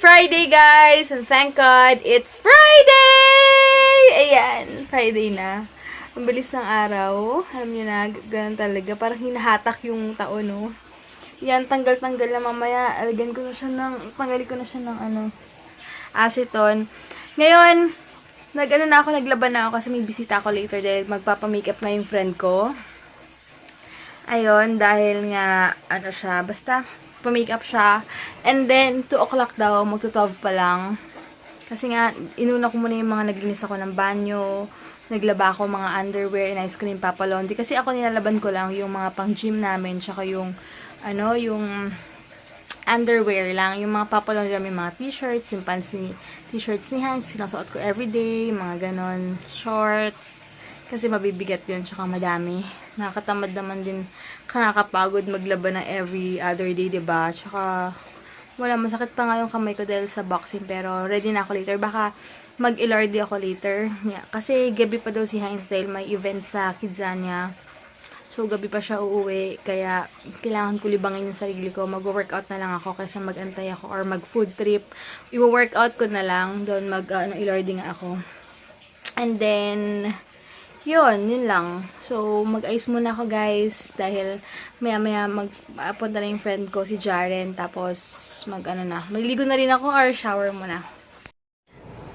Friday, guys! And thank God, it's Friday! Ayan, Friday na. Ang bilis ng araw. Alam niyo na, ganun talaga. Parang hinahatak yung taon, no? Yan, tanggal-tanggal na mamaya. Tanggalin ko na siya ng aceton. Ngayon, naglaban na ako kasi may bisita ako later dahil magpapamakeup na yung friend ko. Ayun, dahil nga, basta, pa-makeup siya. And then, 2 o'clock daw, magto-12 pa lang. Kasi nga, inuna ko muna yung mga naglinis ako ng banyo, naglaba ako mga underwear, inayos ko na yung papalaundry. Kasi ako nilalaban ko lang yung mga pang-gym namin, tsaka yung, yung underwear lang. Yung mga papalaundry, may mga t-shirts, yung pants t-shirts ni Hans, sinasuot ko everyday, mga ganon, shorts. Kasi mabibigat yun, tsaka madami. Nakakatamad naman din, nakakapagod maglaba ng every other day, diba? Tsaka, wala, masakit pa nga yung kamay ko dahil sa boxing, pero ready na ako later. Baka mag-ilordy ako later. Yeah. Kasi gabi pa daw si Heinz dahil may event sa Kidzania. So, gabi pa siya uuwi, kaya kailangan ko libangin yung sarili ko. Mag-workout na lang ako kaysa mag-antay ako or mag-food trip. I-workout ko na lang, doon ilordy nga ako. And then, yun lang. So, mag-ayos muna ako, guys. Dahil, maya-maya, magpunta na yung friend ko, si Jaren. Tapos, maliligo na rin ako or shower muna.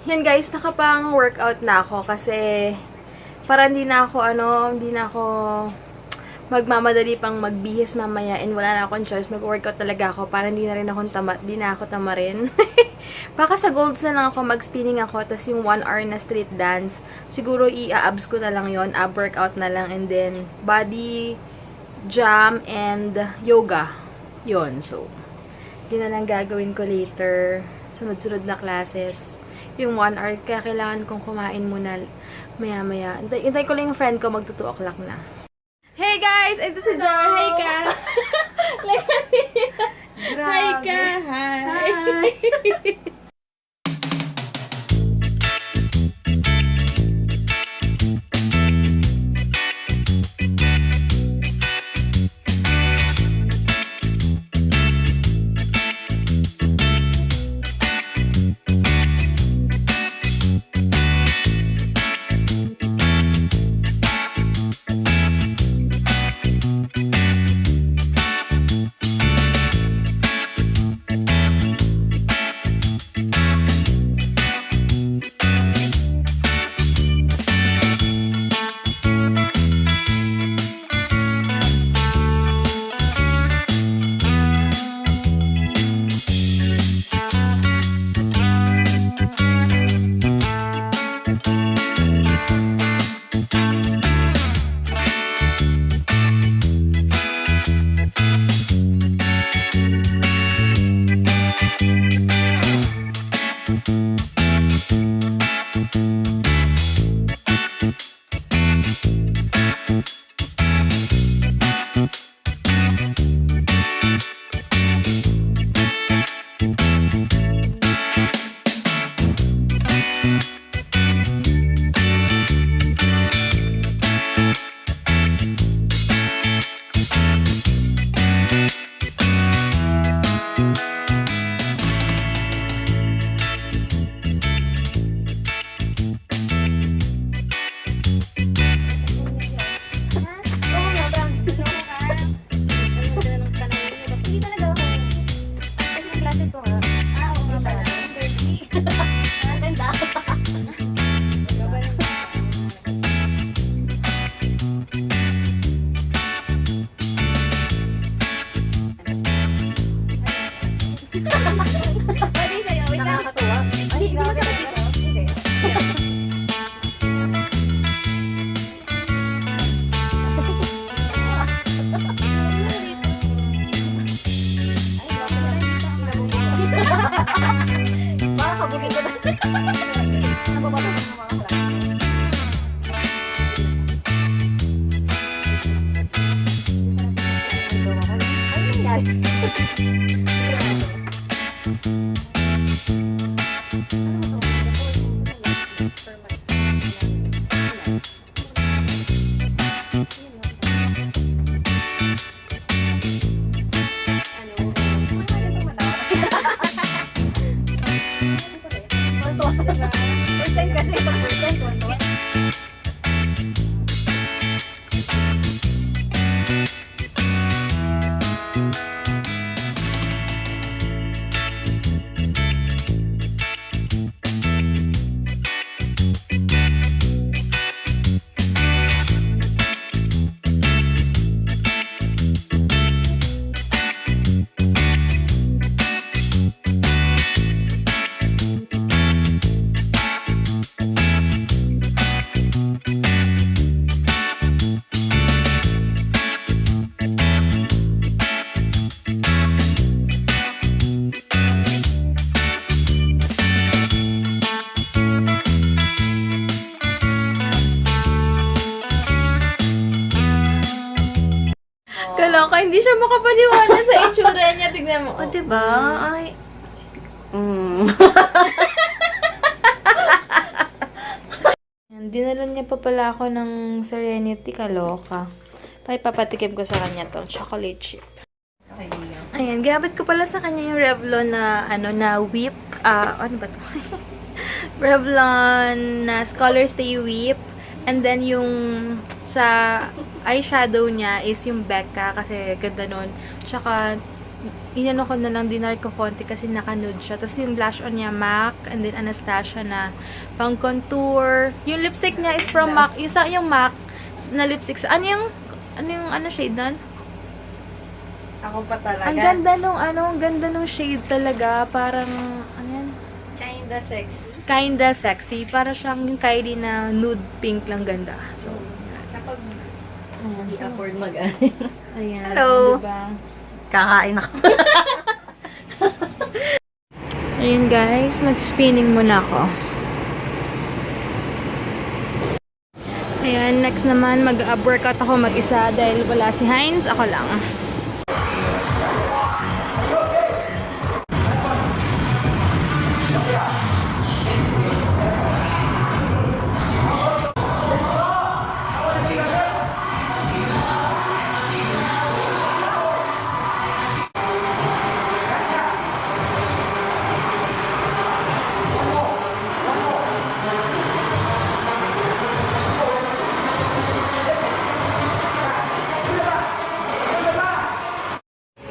Yan, guys. Nakapang workout na ako kasi, para hindi na ako magmamadali pang magbihis mamaya and wala na akong choice. Mag-workout talaga ako para hindi na ako tamarin. Baka sa golds na lang ako, mag-spinning ako, tas yung 1 hour na street dance, siguro i-abs ko na lang yon, ab workout na lang, and then body, jam, and yoga. Yon, so, yun na lang gagawin ko later, sunod-sunod na classes. Yung 1 hour, kaya kailangan kong kumain muna maya-maya. Intay ko lang yung friend ko, magto 2 o'clock na. Hey guys! Ito si Jar. Hi ka! Hi ka! Hi! Baka kabugin ko na. Nababasa ko ng mga Hindi siya makapaniwala sa itsura niya. Tignan mo. O, diba? Ay. Dinala niya pa pala ako ng Serenity. Kaloka. Papatikim ko sa kanya tong chocolate chip. Ayan, ginamit ko pala sa kanya yung Revlon na, na whip. Ano ba to? Revlon na Scholar Stay Whip. And then, yung sa eyeshadow niya is yung Becca kasi ganda nun. Tsaka, inano ko na lang, dinar ko konti kasi naka-nude siya. Tapos yung blush on niya, MAC. And then, Anastasia na pang contour. Yung lipstick niya is from MAC. Yung MAC na lipstick. Ano shade nun? Ako pa talaga. Ang ganda nung shade talaga. Parang, ano yan? Kinda sexy. Kinda sexy. Para siyang yung Kylie na nude pink lang ganda. So, Kapag ayan. hindi afford mag Ayan. Hello. Diba? Kakain ako. Ayan guys, mag-spinning muna ako. Ayan, next naman mag-workout ako mag-isa dahil wala si Heinz, ako lang.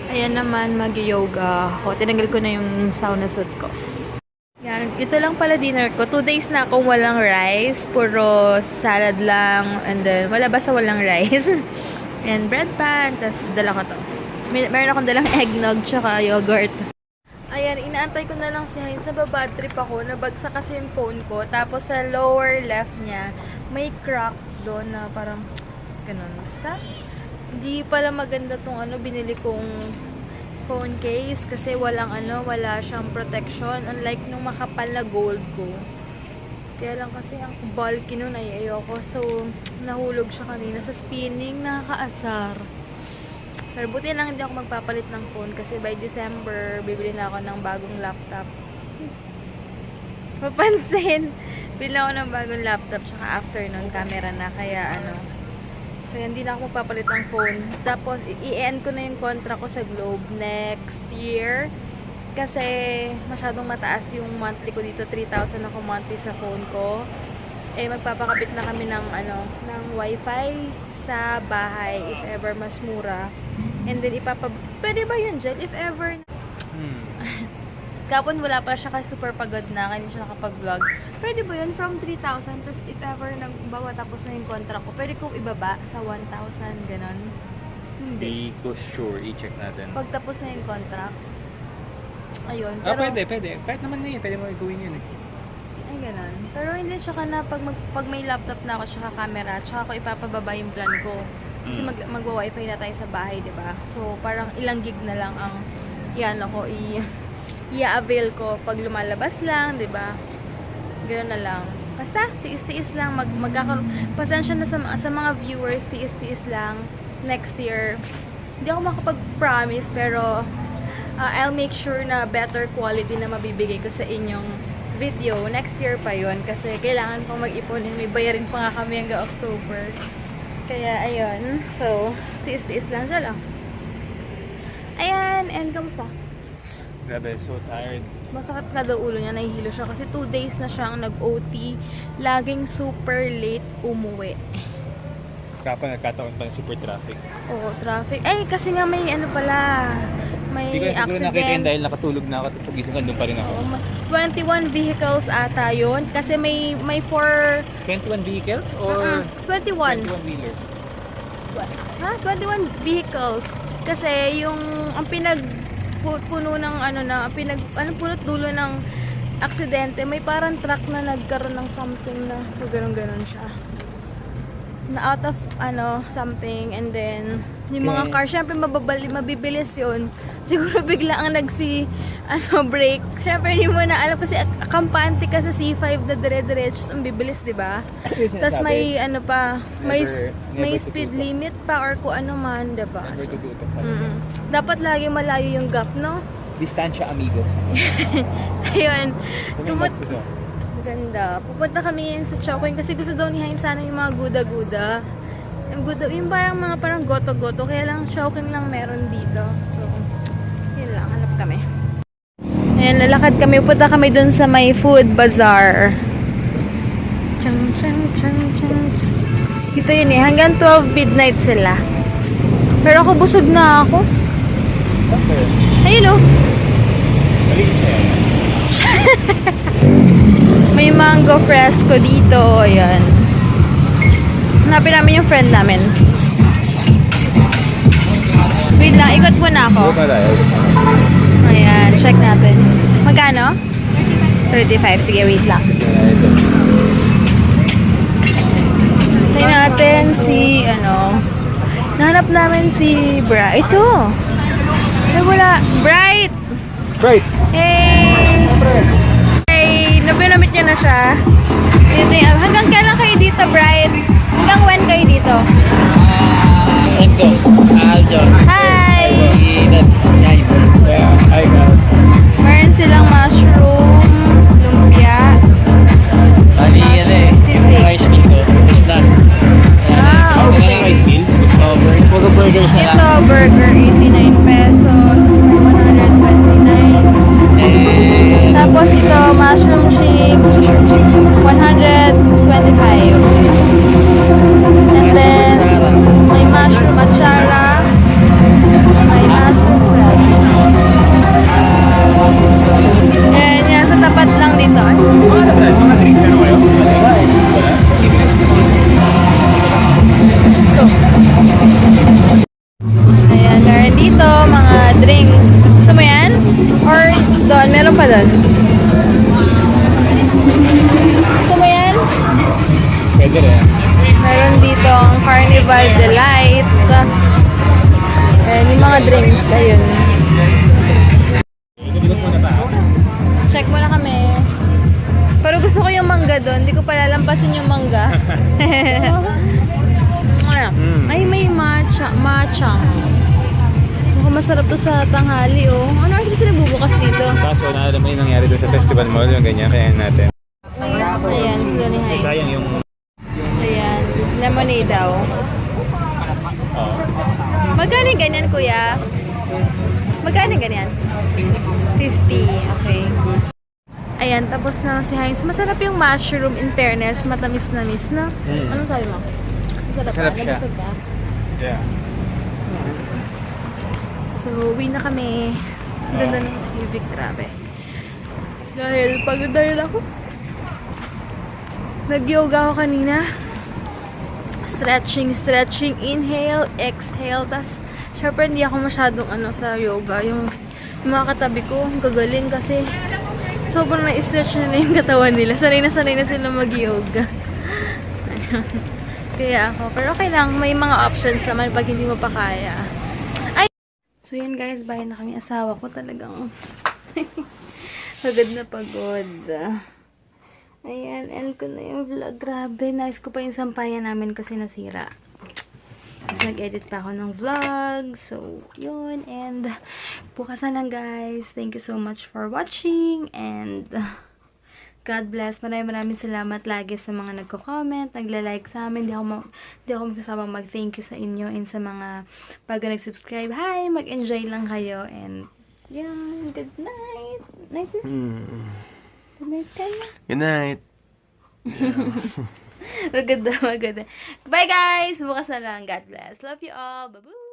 Ayan naman, mag-yoga ako. Tinanggal ko na yung sauna suit ko. Yan, ito lang pala dinner ko. 2 days na akong walang rice. Puro salad lang. And then, wala basta walang rice. And bread pan. Tapos, dala ko to. Meron akong dalang eggnog tsaka yogurt. Ayan, inaantay ko na lang si Heinz. Sa bad trip ako. Nabagsak kasi yung phone ko. Tapos, sa lower left niya, may crack doon na parang ganun. Basta, hindi pala maganda tong binili kong phone case kasi wala siyang protection unlike nung makapal na gold ko. Kaya lang kasi ang bulky nun ay ayoko. So, nahulog siya kanina sa spinning. Nakakaasar. Pero buti lang hindi ako magpapalit ng phone kasi by December, bibili na ako ng bagong laptop. Papansin. Bili ako ng bagong laptop tsaka after nun, camera na. Kaya kaya hindi na ako magpapalit ng phone. Tapos, i-end ko na yung contract ko sa Globe next year. Kasi, masyadong mataas yung monthly ko dito. 3,000 ako monthly sa phone ko. Magpapakabit na kami ng, ng wifi sa bahay if ever mas mura. And then, pwede ba yun dyan? If ever kapon wala pa siya kasi super pagod na kaya hindi siya nakapag-vlog. Pwede ba yun from 3,000 tapos if ever nagbawa tapos na yung contract ko, pwede ko ibaba sa 1,000 ganon? Hindi ko sure, i-check natin. Pag tapos na yung contract. Ayun. Pero, pwede. Kahit naman na yun, pwede mo gawin yun eh. ay ganon. Pero hindi siya ka na pag may laptop na ako tsaka camera, tsaka ako ipapababa yung plan ko. Kasi magwa-wifi na tayo sa bahay, di ba? So parang ilang gig na lang ang i-avail ko pag lumalabas lang, 'di ba? Ganoon na lang. Basta tiis-tiis lang pasensya na sa mga viewers, tiis-tiis lang. Next year, hindi ako makapag-promise pero I'll make sure na better quality na mabibigay ko sa inyong video. Next year pa 'yon kasi kailangan pang mag-ipon, may bayarin pa nga kami hanggang October. Kaya ayun. So, tiis-tiis lang siya lang. Ayan, and kamusta? Grabe, so tired. Masakit nga daw ulo niya, nahihilo siya kasi 2 days na siyang nag-OT. Laging super late umuwi. Kapag nagkataon pa ng super traffic. Oo, traffic. Kasi nga may may Hindi ko siguro nakita yun accident. dahil nakatulog na ako tapos pagising ka doon pa rin ako. Oo, 21 vehicles ata yun. Kasi may 4... 21 vehicles or 21. 21 wheeler? 21 vehicles. Kasi yung ang puno ng punot dulo ng aksidente, may parang truck na nagkaroon ng something na ganun siya. Na out of something and then Yung mga Okay. car, syempre mabibilis yun. Siguro bigla ang break. Syempre hindi mo na alam kasi kampante ka sa C5 na dire-diretso ang bibilis, di ba? Tapos may may speed limit pa or kung ano man, di ba? Never So, tututok. dapat lagi malayo yung gap, no? Distansya amigos. Ayun. Tumimag sila. Ganda. Pupunta kami yan sa Chowking kasi gusto daw ni Hein sana yung mga guda-guda. Yung parang goto-goto. Kaya lang Chowking lang meron dito. So, yun lang. Hanap kami. Ayan, lalakad kami. Pupunta kami dun sa may food bazaar. Chang, chang, chang, chang. Dito yun eh. Hanggang 12 midnight sila. Pero ako busog na ako. Okay. Ayun oh. Maliit na yan. May mango fresco dito. Ayan. Hanapin namin yung friend namin. Wait lang, ikot muna ako. Buka tayo. Ayan, check natin. Magkano? 35. Sige, wait lang. Tingnan natin si, nahanap namin si Bright. Ito! Ay, wala. Bright! Right. Hey! Hey! Nabinamit niya na siya. Hanggang kailan kayo dito, Bright? Hanggang when kayo dito? Enko, Aljo, Hi! Yeah, I got it. Meron silang mushroom, lumpia. Bali, yan eh. Sisig. Rice meal ko. Tapos na. Ah, Gusto okay. ng ice meal? Puro burgers na lang. Ito, burger, 89 pesos. May 129. And Tapos ito, mushroom chips, 125. And then, may mushroom atsara, may mushroom bread. And yan, sa tapat lang dito. Ay, Mga drinks na kayo? ayan, meron dito, mga drinks. Gusto mo yan? Or doon, meron pa doon. Gusto mo yan? Pwede rin. Meron dito ang Carnival Delight. Ayan, yung mga drinks. Ayun. Ikot muna ba? Check muna kami. Pero gusto ko yung mangga doon. Hindi ko pa lalampasin yung mangga. Ay, may matcha. Matcha. Mukhang masarap to sa tanghali, oh. Ano oras ba sila bubukas dito? Kaso, naalala mo yung nangyari doon sa Festival Mall, yung ganyan, kaya natin. Ayan, sila ni Hein. Sayang yung... Ayan, lemonade daw. Magkano yung ganyan, kuya? Magkano yung ganyan? 50. Okay. Ayan, tapos na si Heinz. Masarap yung mushroom, in fairness. Matamis-namis na. Anong sabi mo? Masarap Masarap ka? siya. Nabusog ka? Yeah. So, uwi na kami. Ganda ng Civic, grabe. Dahil pagod dahil ako. Nag-yoga ako kanina. Stretching, inhale, exhale. Tapos, syempre hindi ako masyadong sa yoga. Yung mga katabi ko, ang gagaling kasi sobrang na-stretch nila yung katawan nila. Sanay na sila mag-yoga. Kaya ako. Pero okay lang, may mga options naman pag hindi mo pa kaya. So yan guys, bayan na kami. Asawa ko talagang pagod na pagod. Ayan, end ko na yung vlog. Grabe, nice ko pa yung sampayan namin kasi nasira. Tapos nag-edit pa ako ng vlog. So, yun. And bukas na lang guys. Thank you so much for watching. And God bless. Maraming salamat lagi sa mga nagko-comment, nagla-like sa amin. Di ako magsasabang mag-thank you sa inyo and sa mga bago nag-subscribe. Hi! Mag-enjoy lang kayo. And, yun. Good night. Night. Good night ka na. Good night. Maganda. Bye guys! Bukas na lang. God bless. Love you all. Bye-bye!